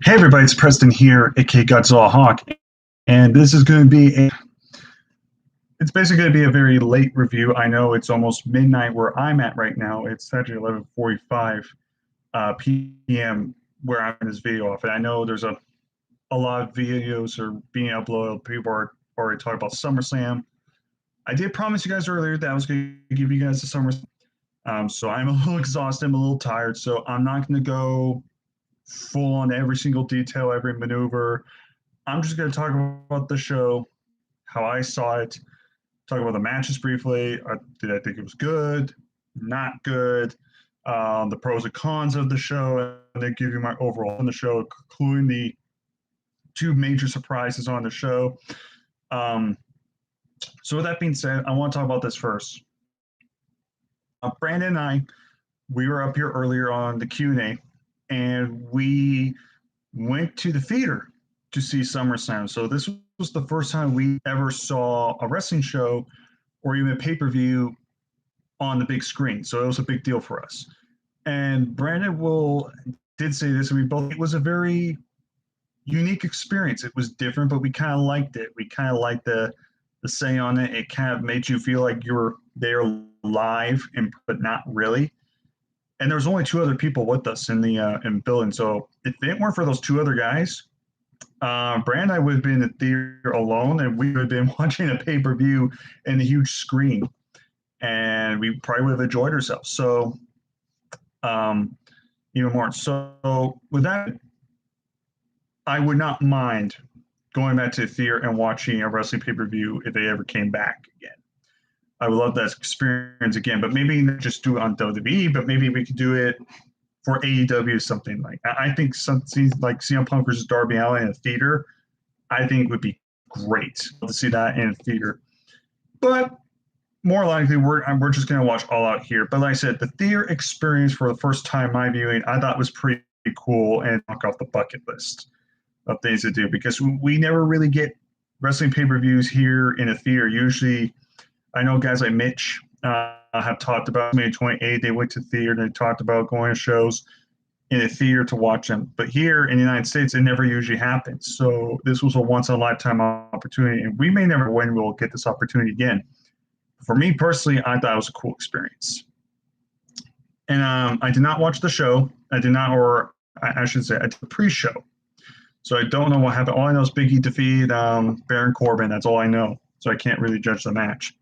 Hey everybody, it's Preston here, aka Godzilla Hawk, and this is going to be it's basically going to be a very late review. I know it's almost midnight where I'm at right now. It's actually 11:45 p.m. where I'm in this video off, and I know there's a lot of videos are being uploaded. People are already talking about Summerslam. I did promise you guys earlier that I was going to give you guys the Summerslam, so I'm a little exhausted, I'm a little tired, so I'm not going to go full on every single detail, every maneuver. I'm just going to talk about the show, how I saw it, talk about the matches briefly. Did I think it was good? Not good? The pros and cons of the show, and then give you my overall on the show, including the two major surprises on the show. So with that being said, I want to talk about this first. Brandon and I, we were up here earlier on the Q&A, and we went to the theater to see SummerSlam. So this was the first time we ever saw a wrestling show or even a pay-per-view on the big screen. So it was a big deal for us. And Brandon did say this, and we both, it was a very unique experience. It was different, but we kind of liked it. We kind of liked the say on it. It kind of made you feel like you were there live, but not really. And there was only two other people with us in the building. So if it weren't for those two other guys, Brand and I would have been in the theater alone, and we would have been watching a pay-per-view in a huge screen, and we probably would have enjoyed ourselves. So even more. So with that, I would not mind going back to the theater and watching a wrestling pay-per-view if they ever came back again. I would love that experience again, but maybe not just do it on WWE, but maybe we could do it for AEW or something like. I think something like CM Punk versus Darby Allin in a theater, I think would be great to see that in a theater. But more likely, we're just going to watch All Out here. But like I said, the theater experience for the first time my viewing, I thought was pretty cool and knock off the bucket list of things to do, because we never really get wrestling pay-per-views here in a theater. Usually, I know guys like Mitch have talked about May 28th. They went to theater and they talked about going to shows in a theater to watch them. But here in the United States, it never usually happens. So this was a once-in-a-lifetime opportunity, and we may never when we'll get this opportunity again. For me personally, I thought it was a cool experience. And I did not watch the show. I did not, or I should say, I did the pre-show. So I don't know what happened. All I know is Big E defeated Baron Corbin. That's all I know. So I can't really judge the match.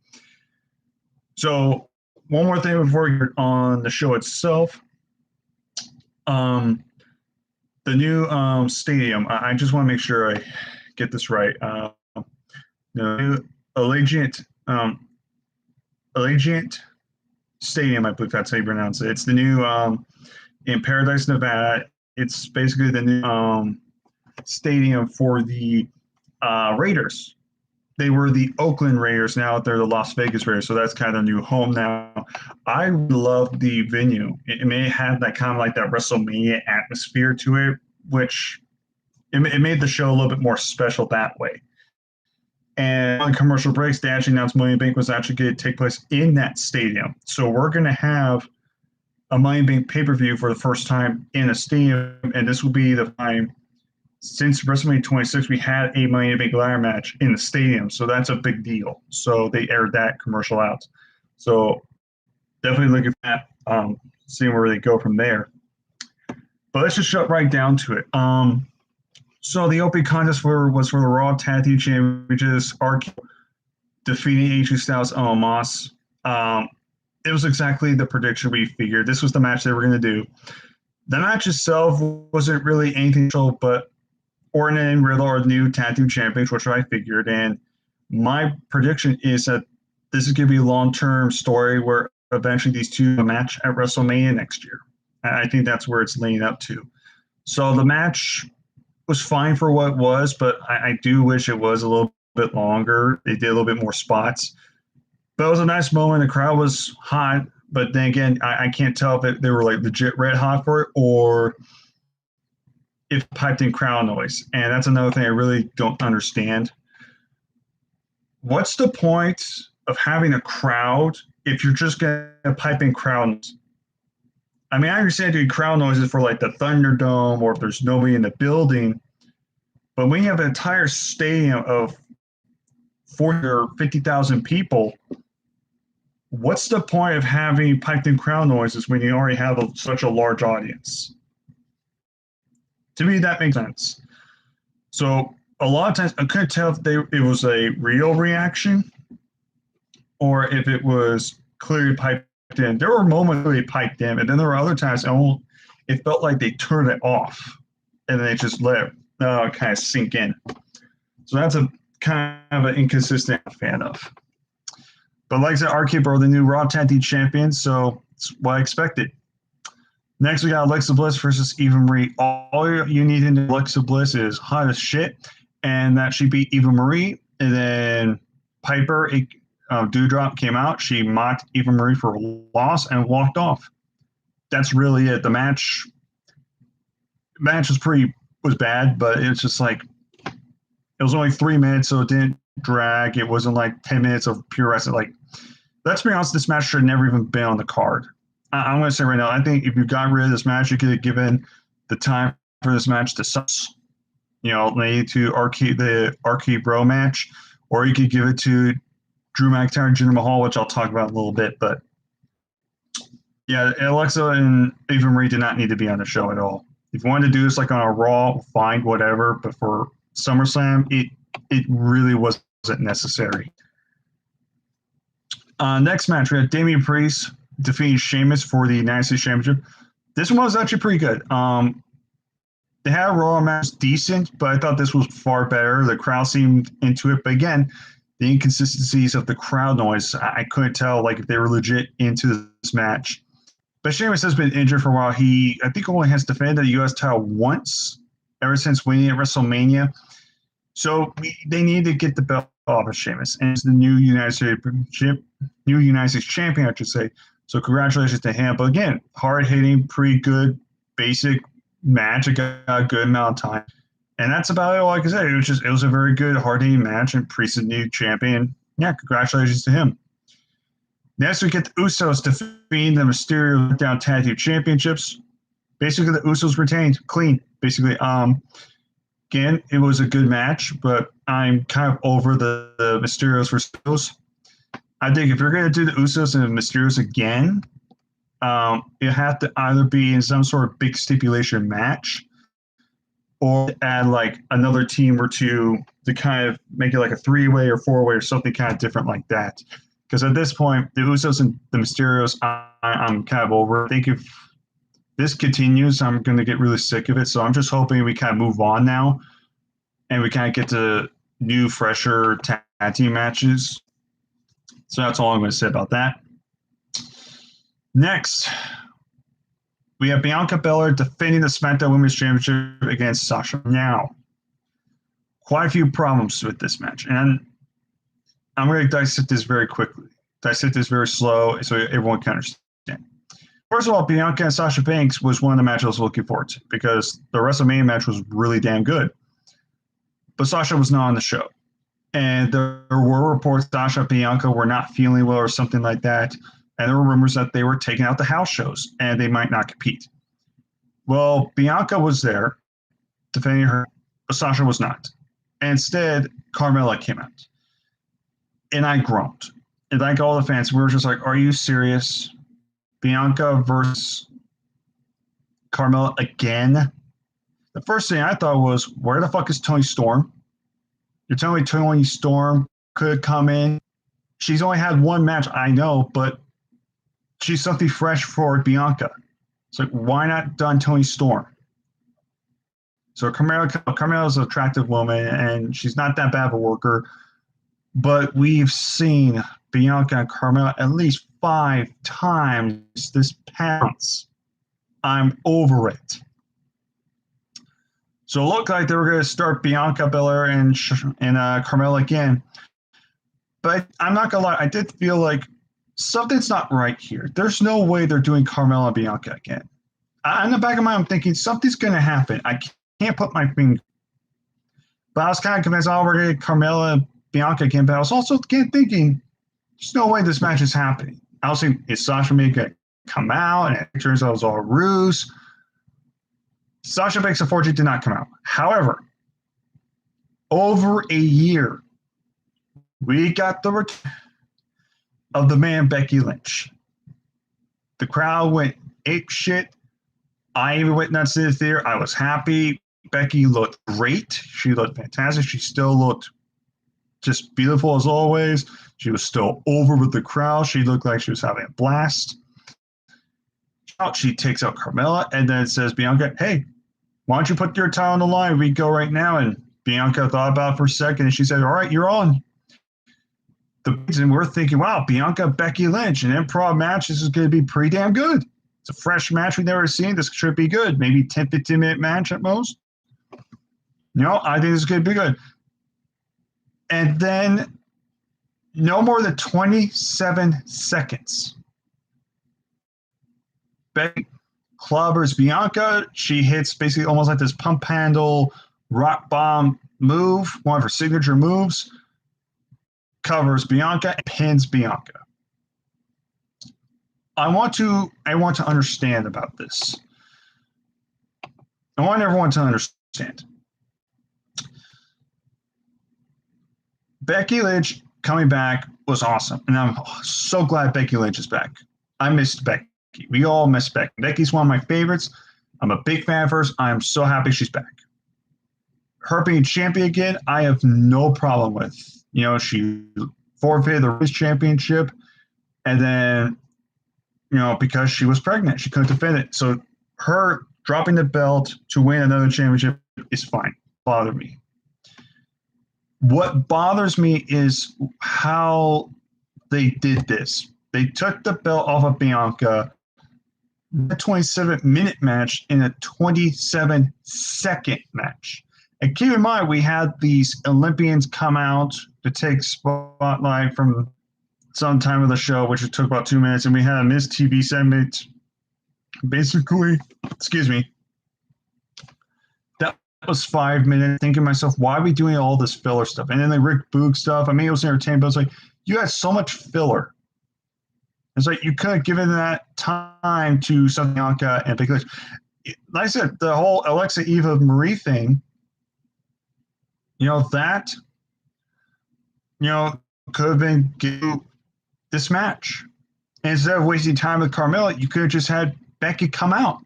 So one more thing before we get on the show itself. The new stadium, I just want to make sure I get this right. The new Allegiant Stadium, I believe that's how you pronounce it. It's the new in Paradise, Nevada. It's basically the new stadium for the Raiders. They were the Oakland Raiders. Now they're the Las Vegas Raiders. So that's kind of a new home now. I love the venue. It may have that kind of like that WrestleMania atmosphere to it, which it made the show a little bit more special that way. And on commercial breaks, they actually announced Money in the Bank was actually going to take place in that stadium. So we're going to have a Money in the Bank pay-per-view for the first time in a stadium, and this will be the time since WrestleMania 26, we had a Money in the Bank ladder match in the stadium, so that's a big deal. So they aired that commercial out. So definitely looking at that, seeing where they go from there. But let's just jump right down to it. So the opening contest was for the Raw Tag Team Championships, RK defeating AJ Styles and Omos. It was exactly the prediction we figured. This was the match they were going to do. The match itself wasn't really anything special, but Orton and Riddle are the new tag team champions, which I figured. And my prediction is that this is going to be a long-term story where eventually these two match at WrestleMania next year. I think that's where it's leading up to. So the match was fine for what it was, but I do wish it was a little bit longer. They did a little bit more spots. But it was a nice moment. The crowd was hot. But then again, I can't tell if they were like legit red hot for it or if piped in crowd noise. And that's another thing I really don't understand. What's the point of having a crowd if you're just going to pipe in crowd noise? I mean, I understand doing crowd noises for like the Thunderdome or if there's nobody in the building, but when you have an entire stadium of 40 or 50,000 people, what's the point of having piped in crowd noises when you already have such a large audience? To me, that makes sense. So a lot of times I couldn't tell if it was a real reaction or if it was clearly piped in. There were moments where they piped in, and then there were other times it felt like they turned it off and they just let it kind of sink in. So that's a kind of an inconsistent fan of. But like I said, RK are the new Raw Tag Team champions, so it's what I expected. Next, we got Alexa Bliss versus Eva Marie. All you need to know, Alexa Bliss is hot as shit, and that she beat Eva Marie. And then Piper, Dewdrop came out. She mocked Eva Marie for a loss and walked off. That's really it. The match was bad, but it's just like it was only 3 minutes, so it didn't drag. It wasn't like 10 minutes of pure wrestling. Like, let's be honest, this match should have never even been on the card. I'm going to say right now, I think if you got rid of this match, you could have given the time for this match to Sus, maybe to the RK Bro match, or you could give it to Drew McIntyre and Jinder Mahal, which I'll talk about in a little bit. But yeah, Alexa and Eva Marie did not need to be on the show at all. If you wanted to do this like on a Raw, fine, whatever. But for SummerSlam, it really wasn't necessary. Next match, we have Damian Priest defeating Sheamus for the United States Championship. This one was actually pretty good. They had a Raw match decent, but I thought this was far better. The crowd seemed into it. But again, the inconsistencies of the crowd noise, I couldn't tell like if they were legit into this match. But Sheamus has been injured for a while. I think only has defended the U.S. title once ever since winning at WrestleMania. So they need to get the belt off of Sheamus. And it's the new United States champion, I should say. So congratulations to him. But again, hard-hitting, pretty good, basic match. It got a good amount of time. And that's about it. Like I said, it was a very good, hard-hitting match, and Priest is the new champion. Yeah, congratulations to him. Next, we get the Usos defeating the Mysterio Down Tag Team Championships. Basically, the Usos retained clean. Basically, again, it was a good match, but I'm kind of over the Mysterios versus Usos. I think if you're going to do the Usos and the Mysterios again, you have to either be in some sort of big stipulation match or add like another team or two to kind of make it like a 3-way or 4-way or something kind of different like that. Because at this point, the Usos and the Mysterios, I'm kind of over. I think if this continues, I'm going to get really sick of it. So I'm just hoping we kind of move on now and we kind of get to new, fresher tag team matches. So that's all I'm going to say about that. Next, we have Bianca Belair defending the SmackDown Women's Championship against Sasha. Now, quite a few problems with this match. And I'm going to dissect this very quickly. Dissect this very slow so everyone can understand. First of all, Bianca and Sasha Banks was one of the matches I was looking forward to because the WrestleMania match was really damn good. But Sasha was not on the show. And there were reports Sasha and Bianca were not feeling well or something like that. And there were rumors that they were taking out the house shows and they might not compete. Well, Bianca was there defending her, but Sasha was not. And instead, Carmella came out. And I groaned. And like all the fans, we were just like, are you serious? Bianca versus Carmella again? The first thing I thought was, where the fuck is Toni Storm? You're telling me Toni Storm could come in? She's only had one match, I know, but she's something fresh for Bianca. It's like, why not done Toni Storm? So Carmella's an attractive woman, and she's not that bad of a worker. But we've seen Bianca and Carmella at least 5 times this past. I'm over it. So it looked like they were going to start Bianca Belair and Carmella again. But I'm not going to lie, I did feel like something's not right here. There's no way they're doing Carmella and Bianca again. In the back of my mind, I'm thinking something's going to happen. I can't put my finger. But I was kind of convinced, we're going to get Carmella and Bianca again. But I was also again thinking, there's no way this match is happening. I was thinking, is Sasha going to get come out, and it turns out it was all a ruse. Sasha Banks, unfortunately, did not come out. However, over a year, we got the return of the man Becky Lynch. The crowd went ape shit. I even went nuts in the theater. I was happy. Becky looked great. She looked fantastic. She still looked just beautiful as always. She was still over with the crowd. She looked like she was having a blast. She takes out Carmella and then says, Bianca, hey, why don't you put your title on the line? We go right now. And Bianca thought about it for a second and she said, all right, you're on. And we're thinking, wow, Bianca, Becky Lynch, an improv match. This is going to be pretty damn good. It's a fresh match we've never seen. This should be good. Maybe 10, 15-minute match at most. No, I think this is going to be good. And then no more than 27 seconds. Becky clobbers Bianca. She hits basically almost like this pump handle rock bomb move, one of her signature moves. Covers Bianca and pins Bianca. I want to understand about this. I want everyone to understand. Becky Lynch coming back was awesome, and I'm so glad Becky Lynch is back. I missed Becky. We all miss Becky. Becky's one of my favorites. I'm a big fan of hers. I am so happy she's back. Her being champion again, I have no problem with. You know, she forfeited the Race Championship, and then, you know, because she was pregnant, she couldn't defend it. So her dropping the belt to win another championship is fine. Bother me. What bothers me is how they did this. They took the belt off of Bianca, a 27-minute match in a 27-second match. And keep in mind, we had these Olympians come out to take spotlight from some time of the show, which took about 2 minutes, and we had a Miss TV segment. Basically, that was 5 minutes. Thinking to myself, why are we doing all this filler stuff? And then the Rick Boog stuff. I mean, it was entertaining, but I was like, you had so much filler. It's like you could have given that time to Bianca and Becky Lynch. Like I said, the whole Alexa Eva Marie thing. You know, that, you know, could have been this match. And instead of wasting time with Carmella, you could have just had Becky come out.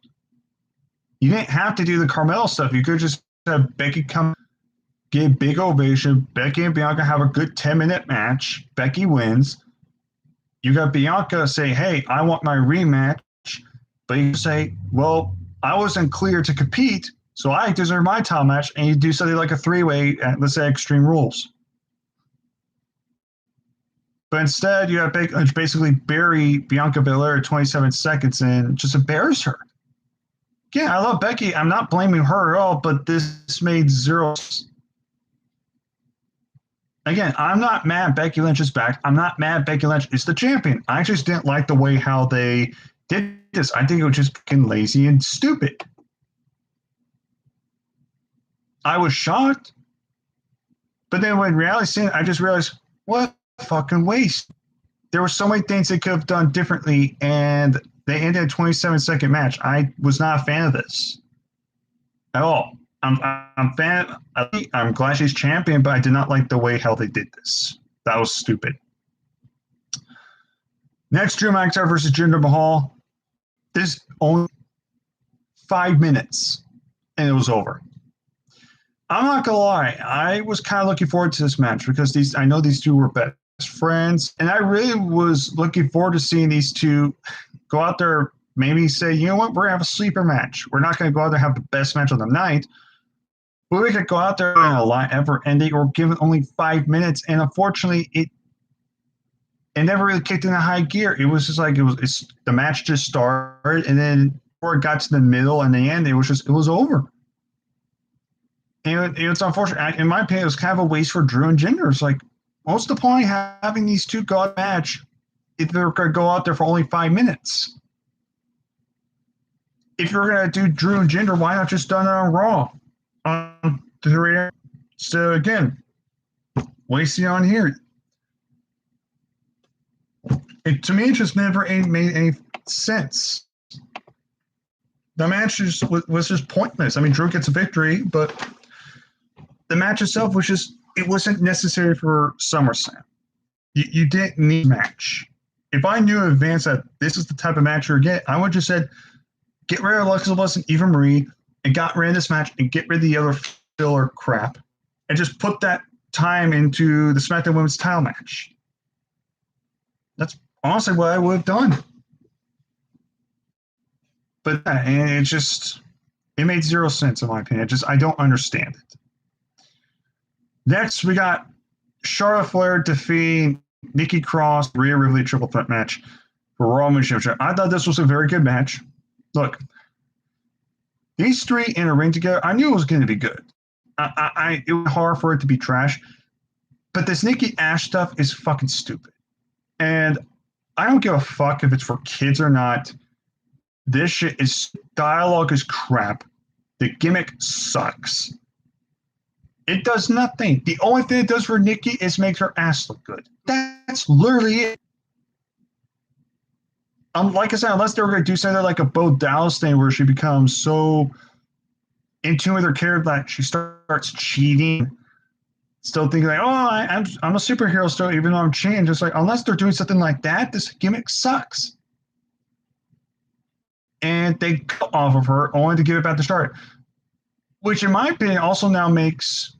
You didn't have to do the Carmella stuff. You could just have Becky come, give big ovation. Becky and Bianca have a good 10-minute match. Becky wins. You got Bianca say, hey, I want my rematch. But you say, well, I wasn't clear to compete, so I deserve my title match, and you do something like a three-way at, let's say, Extreme Rules. But instead, you have basically bury Bianca Belair 27 seconds and just embarrass her. Yeah, I love Becky. I'm not blaming her at all, but this made zero sense. Again, I'm not mad Becky Lynch is back. I'm not mad Becky Lynch is the champion. I just didn't like the way how they did this. I think it was just fucking lazy and stupid. I was shocked. But then when reality seen it, I just realized, what a fucking waste. There were so many things they could have done differently, and they ended a 27-second match. I was not a fan of this at all. I'm glad she's champion, but I did not like the way how they did this. That was stupid. Next, Drew McIntyre versus Jinder Mahal. This only 5 minutes, and it was over. I'm not gonna lie, I was kind of looking forward to this match because I know these two were best friends, and I really was looking forward to seeing these two go out there, maybe say, you know what, we're gonna have a sleeper match. We're not gonna go out there and have the best match of the night. But we could go out there and a lot ever ending or give it only 5 minutes. And unfortunately, it never really kicked into high gear. It was just like the match just started, and then before it got to the middle and the end, it was over. And it's unfortunate. In my opinion, it was kind of a waste for Drew and Jinder. It's like, what's the point of having these two go out match if they're going to go out there for only 5 minutes? If you're going to do Drew and Jinder, why not just done it on Raw? So again, wasting on here. To me, it just never made any sense. The match was just pointless. I mean, Drew gets a victory, but the match itself was just, it wasn't necessary for SummerSlam. You didn't need a match. If I knew in advance that this is the type of match you're getting, I would have just said, get rid of Alexa Bliss and Eva Marie and got rid of this match and get rid of the other filler crap and just put that time into the SmackDown Women's title match. That's honestly what I would have done. But and it made zero sense in my opinion. I don't understand it. Next, we got Charlotte Flair defeating Nikki Cross, Rhea Ripley triple threat match for Raw Women's Championship. I thought this was a very good match. Look, these three in a ring together, I knew it was going to be good. It was hard for it to be trash, but this Nikki Ash stuff is fucking stupid. And I don't give a fuck if it's for kids or not. This shit is, dialogue is crap. The gimmick sucks. It does nothing. The only thing it does for Nikki is make her ass look good. That's literally it. Like I said, unless they were going to do something like a Bo Dallas thing where she becomes so in tune with her character that she starts cheating, still thinking like, oh, I'm a superhero still, even though I'm changed. It's like, unless they're doing something like that, this gimmick sucks. And they cut off of her only to give it back to Charlotte, which in my opinion also now makes,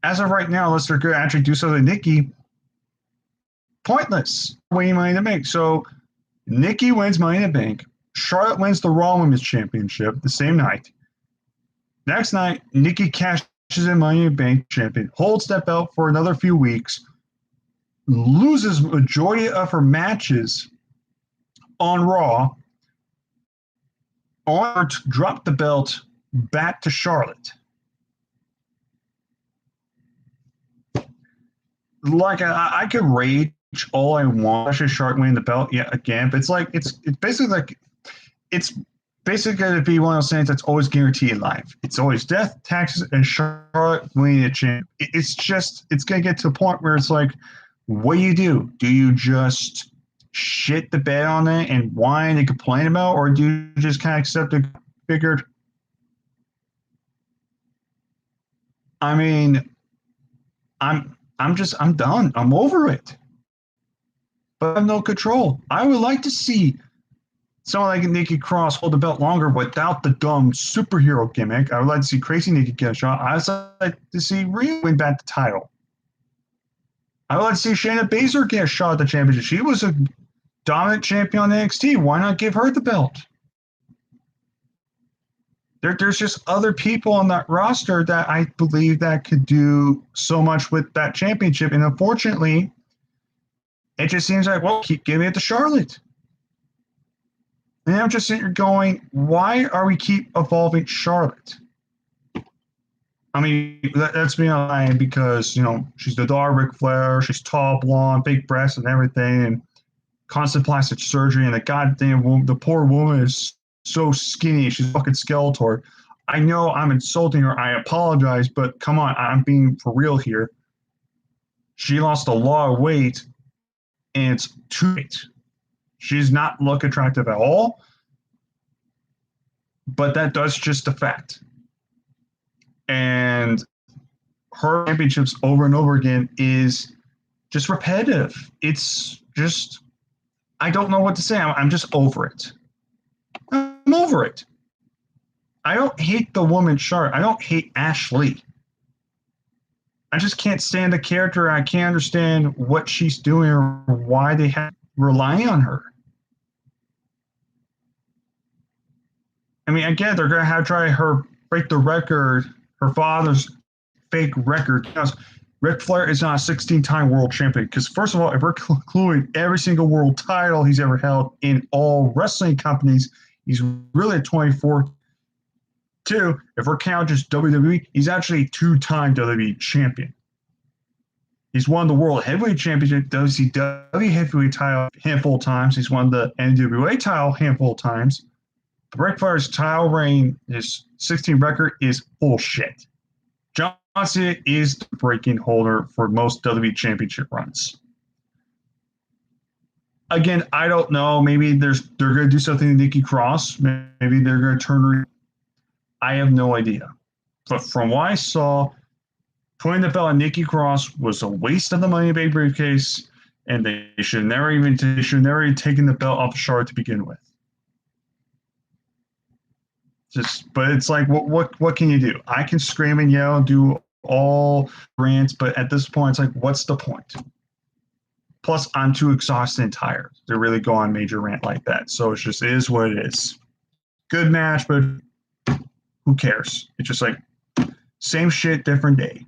as of right now, unless they're going to actually do something to Nikki, pointless winning Money in the Bank. So Nikki wins Money in the Bank. Charlotte wins the Raw Women's Championship the same night. Next night, Nikki cashes in Money in the Bank champion, holds that belt for another few weeks, loses majority of her matches on Raw, only to drop the belt back to Charlotte. Like I could rage all I want, especially Charlotte winning the belt yet again, but it's basically going to be one of those things that's always guaranteed in life. It's always death, taxes, and Charlotte winning the champ. It's going to get to a point where it's like, what do? Do you just shit the bed on it and whine and complain about, or do you just kind of accept it? Figured. I mean, I'm done. I'm over it. But I have no control. I would like to see someone like Nikki Cross hold the belt longer without the dumb superhero gimmick. I would like to see Crazy Nikki get a shot. I would like to see Rhea win back the title. I would like to see Shayna Baszler get a shot at the championship. She was a dominant champion on NXT. Why not give her the belt? There's just other people on that roster that I believe that could do so much with that championship. And unfortunately, it just seems like, well, keep giving it to Charlotte. And I'm just sitting here going, why are we keep evolving Charlotte? I mean, that's being lying because, she's the daughter of Ric Flair. She's tall, blonde, big breasts and everything, and constant plastic surgery. And the poor woman is so skinny. She's fucking Skeletor. I know I'm insulting her. I apologize, but come on, I'm being for real here. She lost a lot of weight, and it's too late. She's not look attractive at all, but that's just a fact. And her championships over and over again is just repetitive. It's just, I don't know what to say. I'm just over it. I'm over it. I don't hate the woman Charlotte. I don't hate Ashley. I just can't stand the character. I can't understand what she's doing or why they have rely on her. I mean, again, they're going to have to try her break the record, her father's fake record. Because Ric Flair is not a 16-time world champion. Because first of all, if we're including every single world title he's ever held in all wrestling companies, he's really a 24th. Two, if we're counting just WWE, he's actually a 2-time WWE champion. He's won the World Heavyweight Championship, WCW Heavyweight title a handful of times. He's won the NWA title a handful of times. Ric Flair's title reign, his 16 record, is bullshit. John Cena is the breaking holder for most WWE championship runs. Again, I don't know. Maybe they're going to do something to Nikki Cross. Maybe they're going to turn her. I have no idea. But from what I saw, putting the belt on Nikki Cross was a waste of the Money in the Bank briefcase, and they should never even taken the belt off of Charlotte to begin with. But it's like, what can you do? I can scream and yell and do all rants, but at this point, it's like, what's the point? Plus, I'm too exhausted and tired to really go on a major rant like that. So it is what it is. Good match, but who cares? It's just like same shit, different day.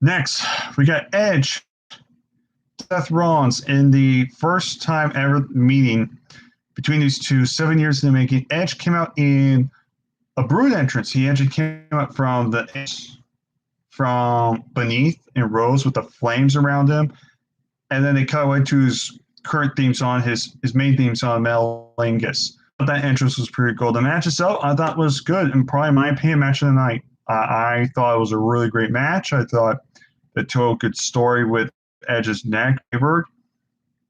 Next, we got Edge, Seth Rollins in the first time ever meeting between these two, 7 years in the making. Edge came out in a Brood entrance. He actually came out from beneath and rose with the flames around him. And then they cut away to his current theme song, his main theme song, Melingus. But that entrance was pretty cool. The match itself, I thought was good, and probably my opinion, match of the night. I thought it was a really great match. I thought it told a good story with Edge's neck. And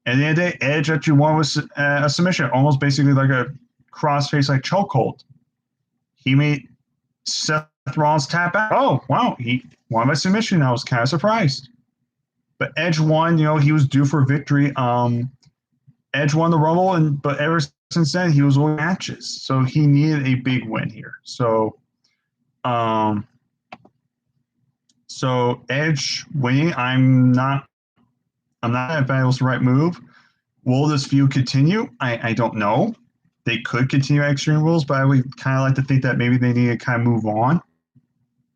at the end of the day, Edge actually won with a submission, almost basically like a crossface, like chokehold. He made Seth Rollins tap out. Oh, wow, he won by submission. I was kind of surprised. But Edge won. He was due for victory. Edge won the Rumble, but ever since then, he was winning matches. So he needed a big win here. So Edge winning, I'm not if that was the right move. Will this feud continue? I don't know. They could continue Extreme Rules, but I would kind of like to think that maybe they need to kind of move on.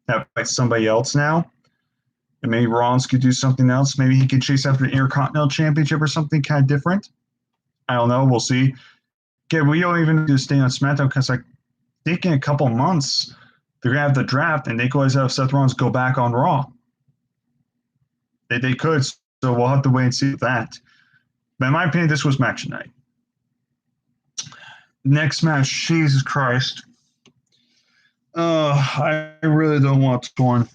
Have like somebody else now. And maybe Rollins could do something else. Maybe he could chase after the Intercontinental Championship or something kind of different. I don't know. We'll see. Again, we don't even need to stay on SmackDown because, like, I think in a couple months, they're going to have the draft, and they could always have Seth Rollins go back on Raw. They could, so we'll have to wait and see that. But in my opinion, this was match night. Next match, Jesus Christ. I really don't want to go on.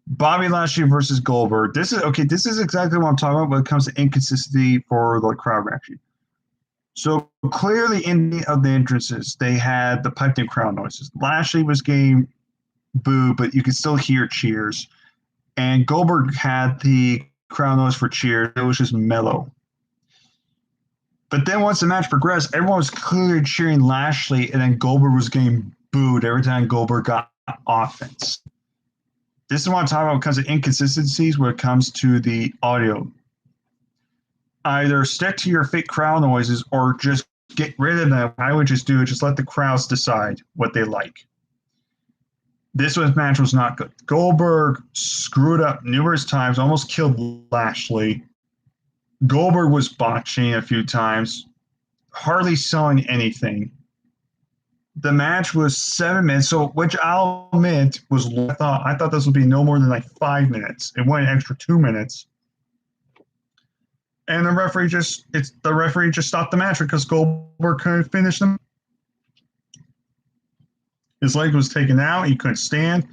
Bobby Lashley versus Goldberg. This is exactly what I'm talking about when it comes to inconsistency for the crowd reaction. So clearly in the entrances, they had the piped in crowd noises. Lashley was getting booed, but you could still hear cheers. And Goldberg had the crowd noise for cheers. It was just mellow. But then once the match progressed, everyone was clearly cheering Lashley, and then Goldberg was getting booed every time Goldberg got offense. This is what I'm talking about when it comes to inconsistencies when it comes to the audio. Either stick to your fake crowd noises or just get rid of them. I would just do it. Just let the crowds decide what they like. This match was not good. Goldberg screwed up numerous times, almost killed Lashley. Goldberg was botching a few times, hardly selling anything. The match was 7 minutes, so which I'll admit was I thought this would be no more than like 5 minutes. It went an extra 2 minutes. And the referee just stopped the match because Goldberg couldn't finish them. His leg was taken out. He couldn't stand.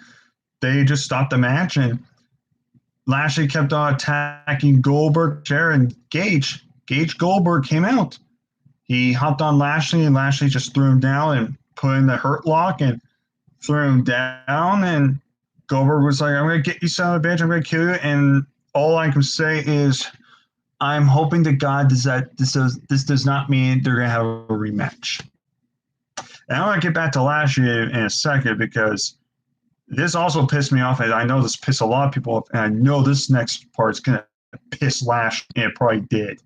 They just stopped the match, and Lashley kept on attacking Goldberg, and Gage Goldberg came out. He hopped on Lashley, and Lashley just threw him down and put in the hurt lock and threw him down. And Goldberg was like, "I'm going to get you, son of a bitch. I'm going to kill you." And all I can say is, I'm hoping to God this does not mean they're going to have a rematch. And I want to get back to Lashley in a second because this also pissed me off, and I know this pissed a lot of people off, and I know this next part's going to piss Lashley, and it probably did.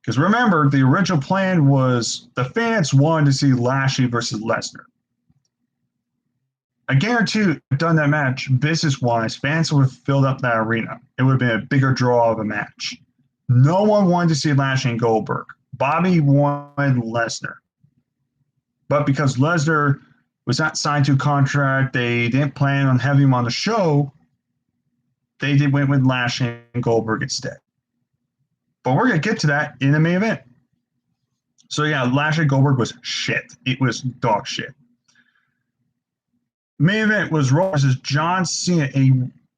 Because remember, the original plan was the fans wanted to see Lashley versus Lesnar. I guarantee you, if done that match, business-wise, fans would have filled up that arena. It would have been a bigger draw of a match. No one wanted to see Lashley and Goldberg. Bobby wanted Lesnar. But because Lesnar was not signed to a contract, they didn't plan on having him on the show, they went with Lashley and Goldberg instead. But we're going to get to that in the main event. So yeah, Lashley Goldberg was shit. It was dog shit. Main event was Raw versus John Cena, a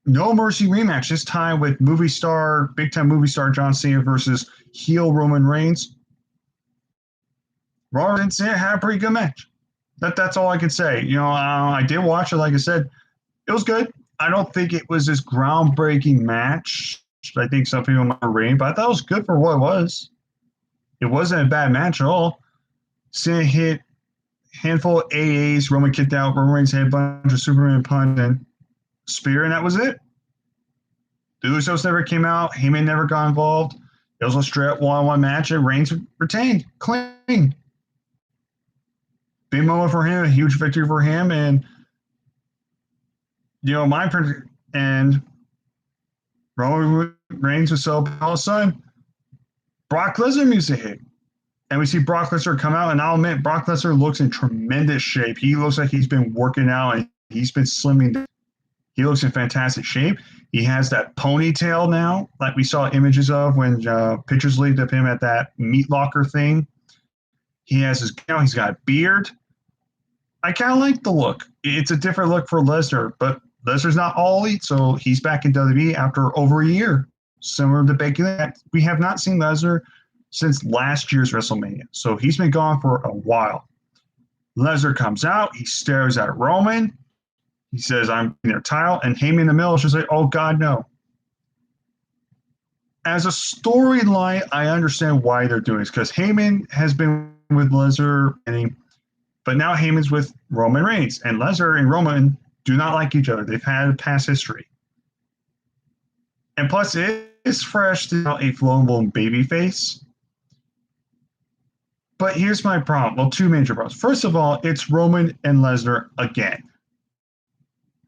No Mercy rematch, this time with big time movie star John Cena versus heel Roman Reigns. Raw and Cena had a pretty good match. That's all I can say. I did watch it. Like I said, it was good. I don't think it was this groundbreaking match. I think some people might rate, but I thought it was good for what it was. It wasn't a bad match at all. Cena hit handful of AAs. Roman kicked out. Roman Reigns hit a bunch of Superman punch and spear, and that was it. The Usos never came out. Heyman never got involved. It was a straight one-on-one match, and Reigns retained clean. Big moment for him, a huge victory for him, and and Roman Reigns was so all of a sudden Brock Lesnar music hit. And we see Brock Lesnar come out, and I'll admit, Brock Lesnar looks in tremendous shape. He looks like he's been working out, and he's been slimming. He looks in fantastic shape. He has that ponytail now, like we saw images of when pictures leaked of him at that meat locker thing. He's got a beard. I kind of like the look. It's a different look for Lesnar, but Lesnar's not all elite, so he's back in WWE after over a year. Similar to Becky, we have not seen Lesnar since last year's WrestleMania, so he's been gone for a while. Lesnar comes out, he stares at Roman, he says, "I'm in their title," and Heyman in the middle is just like, "Oh God, no." As a storyline, I understand why they're doing this, because Heyman has been with Lesnar, but now Heyman's with Roman Reigns, and Lesnar and Roman do not like each other. They've had past history. And plus, it is fresh to a flowable babyface. But here's my problem. Well, two major problems. First of all, it's Roman and Lesnar again.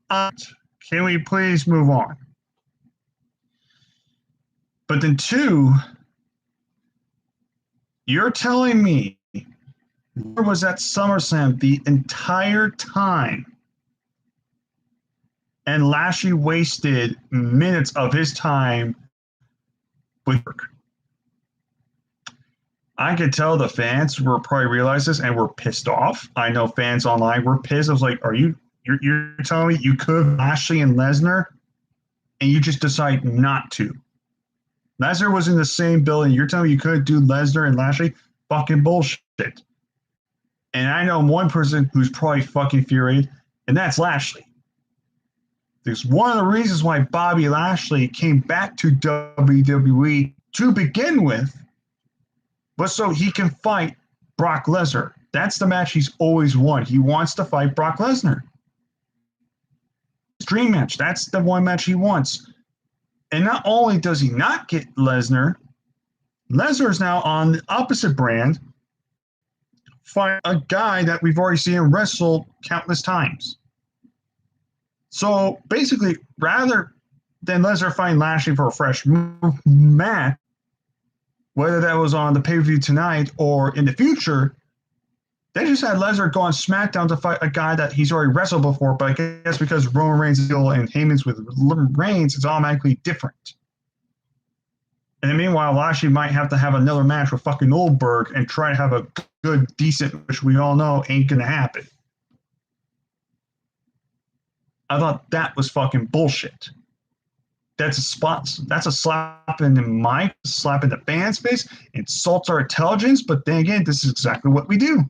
Can we please move on? But then two, you're telling me where was at SummerSlam the entire time, and Lashley wasted minutes of his time with work. I could tell the fans were probably realized this and were pissed off. I know fans online were pissed. I was like, you're telling me you could have Lashley and Lesnar and you just decide not to? Lesnar was in the same building. You're telling me you could do Lesnar and Lashley? Fucking bullshit. And I know one person who's probably fucking furious, and that's Lashley. Because one of the reasons why Bobby Lashley came back to WWE to begin with was so he can fight Brock Lesnar. That's the match he's always won. He wants to fight Brock Lesnar. Dream match. That's the one match he wants. And not only does he not get Lesnar, Lesnar is now on the opposite brand, fight a guy that we've already seen wrestle countless times. So basically, rather than Lesnar fighting Lashley for a fresh match, whether that was on the pay-per-view tonight or in the future, they just had Lesnar go on SmackDown to fight a guy that he's already wrestled before, but I guess because Roman Reigns is ill and Heyman's with Reigns, it's automatically different. And then meanwhile, Lashley might have to have another match with fucking Goldberg and try to have a good, decent, which we all know ain't going to happen. I thought that was fucking bullshit. That's a slap in the mind, slap in the fan's face, insults our intelligence, but then again, this is exactly what we do.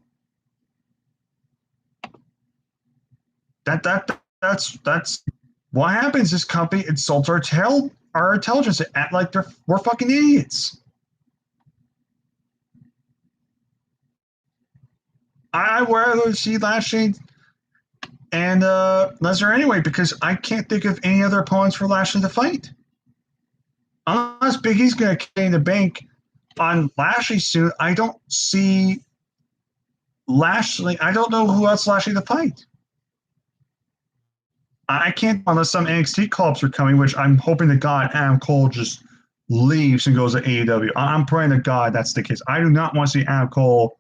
That's what happens. This company insults our intelligence. They act like we're fucking idiots. I would rather see Lashley and Lesnar anyway, because I can't think of any other opponents for Lashley to fight. Unless Big E's going to carry the bank on Lashley soon, I don't see Lashley. I don't know who else Lashley to fight. I can't, unless some NXT call-ups are coming, which I'm hoping to God Adam Cole just leaves and goes to AEW. I'm praying to God that's the case. I do not want to see Adam Cole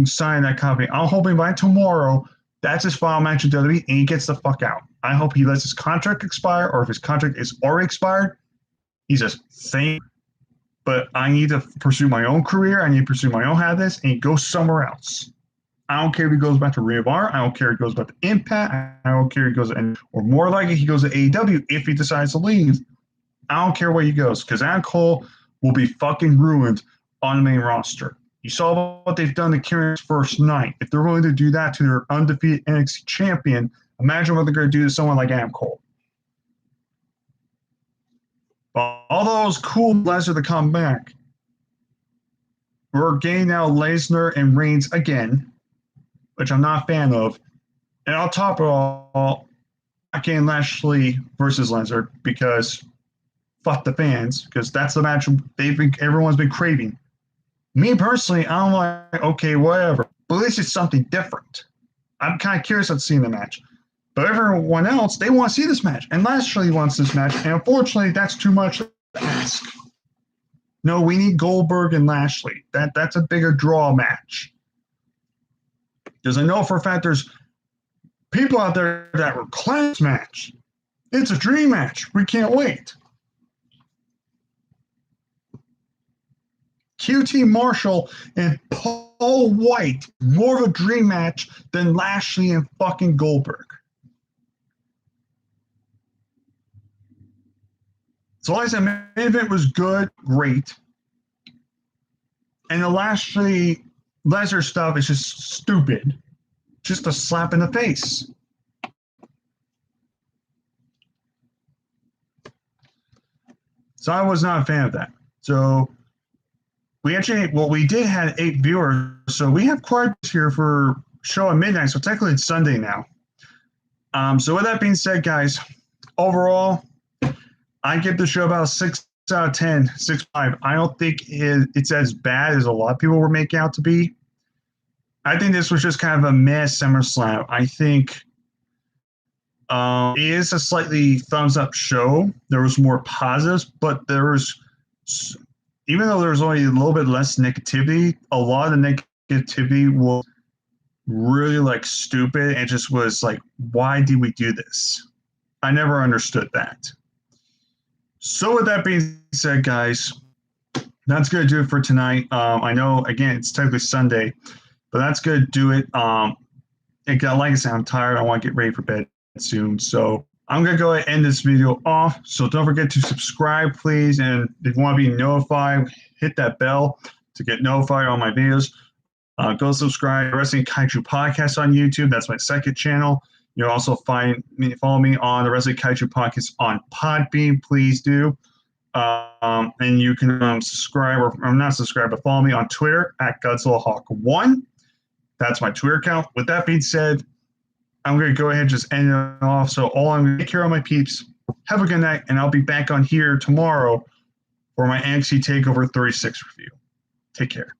sign that company. I'm hoping by tomorrow that's his final match in WWE and he gets the fuck out. I hope he lets his contract expire, or if his contract is already expired, he's just saying, but I need to pursue my own career. I need to pursue my own habits and go somewhere else. I don't care if he goes back to Ring of Honor. I don't care if he goes back to Impact. I don't care if he goes to, or more likely he goes to AEW if he decides to leave. I don't care where he goes because Adam Cole will be fucking ruined on the main roster. You saw what they've done to Kieran's first night. If they're willing to do that to their undefeated NXT champion, imagine what they're going to do to someone like Adam Cole. But although it was cool Lesnar to come back, we're getting now Lesnar and Reigns again, which I'm not a fan of. And on top of all, not getting Lashley versus Lesnar because fuck the fans, because that's the match everyone's been craving. Me personally, I'm like, okay, whatever. But at least it's something different. I'm kind of curious about seeing the match. But everyone else, they want to see this match. And Lashley wants this match. And unfortunately, that's too much to ask. No, we need Goldberg and Lashley. That's a bigger draw match. Because I know for a fact there's people out there that reclaim this match. It's a dream match. We can't wait. QT Marshall and Paul White, more of a dream match than Lashley and fucking Goldberg. So like I said, main event was good, great. And the Lashley Lesnar stuff is just stupid. Just a slap in the face. So I was not a fan of that. So we did have 8 viewers, so we have quite here for show at midnight, so technically it's Sunday now. So with that being said, guys, overall, I give the show about a 6 out of 10, 6.5. I don't think it's as bad as a lot of people were making out to be. I think this was just kind of a mess SummerSlam. I think it is a slightly thumbs up show. There was more positives, but there was, even though there was only a little bit less negativity, a lot of the negativity was really like stupid and just was like, why did we do this? I never understood that. So with that being said, guys, that's going to do it for tonight. I know, again, it's technically Sunday, but that's going to do it. Like I said, I'm tired. I want to get ready for bed soon. So I'm going to go ahead and end this video off. So don't forget to subscribe, please. And if you want to be notified, hit that bell to get notified on my videos. Go subscribe to Wrestling Kaiju Podcast on YouTube. That's my second channel. You'll also follow me on the Wrestling Kaiju Podcast on Podbean. Please do. And you can subscribe, or not subscribe, but follow me on Twitter at GodzillaHawk1. That's my Twitter account. With that being said, I'm going to go ahead and just end it off. So all I'm going to take care of my peeps. Have a good night, and I'll be back on here tomorrow for my NXT TakeOver 36 review. Take care.